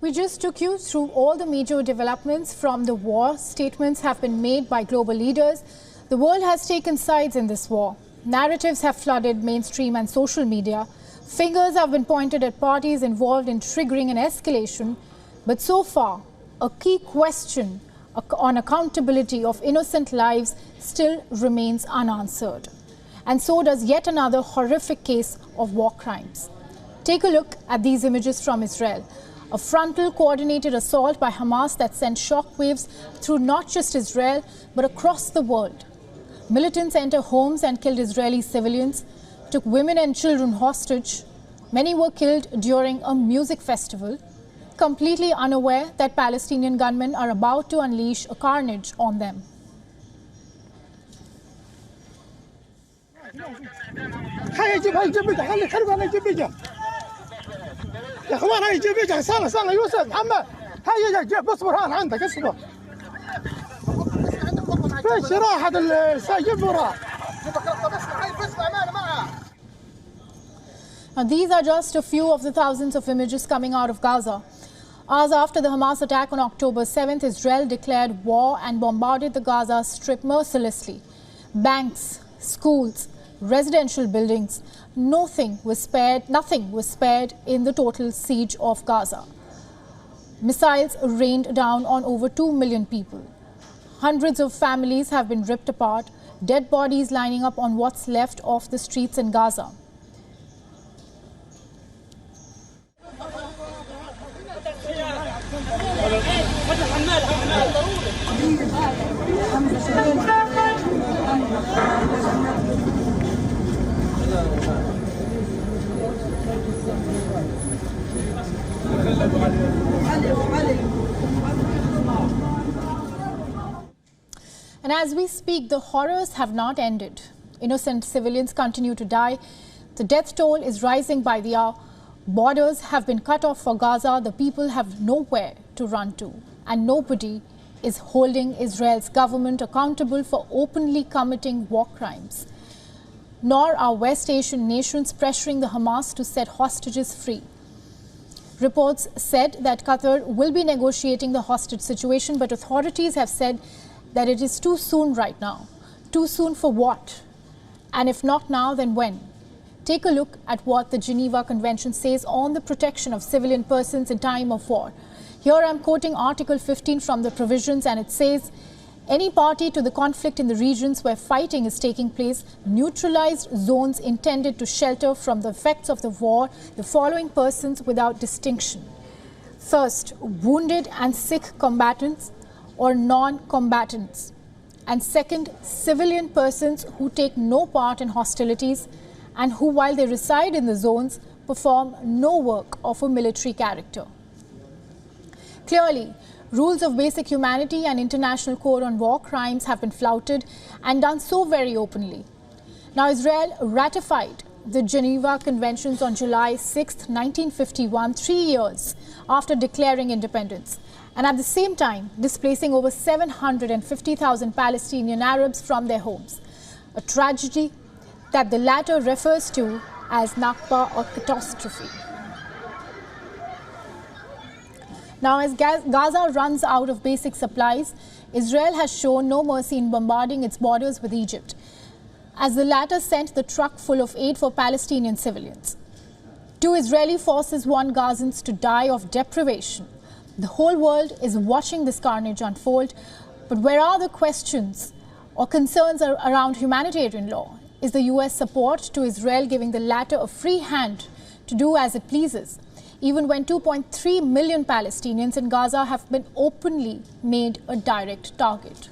We just took you through all the major developments from the war. Statements have been made by global leaders. The world has taken sides in this war. Narratives have flooded mainstream and social media. Fingers have been pointed at parties involved in triggering an escalation. But so far, a key question on accountability of innocent lives still remains unanswered. And so does yet another horrific case of war crimes. Take a look at these images from Israel. A frontal coordinated assault by Hamas that sent shockwaves through not just Israel, but across the world. Militants entered homes and killed Israeli civilians, took women and children hostage. Many were killed during a music festival, completely unaware that Palestinian gunmen are about to unleash a carnage on them. يا اخوان هاي جيب يجي سنة يوسف محمد هاي جيب اصبر هان عندك اصبر فيش راح هذا السايب وراه Now, these are just a few of the thousands of images coming out of Gaza. Hours after the Hamas attack on October 7th, Israel declared war and bombarded the Gaza Strip mercilessly. Banks, schools, residential buildings, nothing was spared in the total siege of Gaza. Missiles rained down on over 2 million people. Hundreds of families have been ripped apart, dead bodies lining up on what's left of the streets in Gaza. And as we speak, the horrors have not ended. Innocent civilians continue to die. The death toll is rising by the hour. Borders have been cut off for Gaza. The people have nowhere to run to. And nobody is holding Israel's government accountable for openly committing war crimes. Nor are West Asian nations pressuring the Hamas to set hostages free. Reports said that Qatar will be negotiating the hostage situation, but authorities have said that it is too soon right now. Too soon for what? And if not now, then when? Take a look at what the Geneva Convention says on the protection of civilian persons in time of war. Here I'm quoting Article 15 from the provisions, and it says, any party to the conflict in the regions where fighting is taking place neutralized zones intended to shelter from the effects of the war the following persons without distinction. First, wounded and sick combatants or non-combatants. And second, civilian persons who take no part in hostilities and who, while they reside in the zones, perform no work of a military character. Clearly, rules of basic humanity and international code on war crimes have been flouted and done so very openly. Now, Israel ratified the Geneva Conventions on July 6, 1951, 3 years after declaring independence, and at the same time displacing over 750,000 Palestinian Arabs from their homes, a tragedy that the latter refers to as Nakba or catastrophe. Now, as Gaza runs out of basic supplies, Israel has shown no mercy in bombarding its borders with Egypt, as the latter sent the truck full of aid for Palestinian civilians. 2 Israeli forces want Gazans to die of deprivation. The whole world is watching this carnage unfold, but where are the questions or concerns around humanitarian law? Is the US support to Israel giving the latter a free hand to do as it pleases, even when 2.3 million Palestinians in Gaza have been openly made a direct target?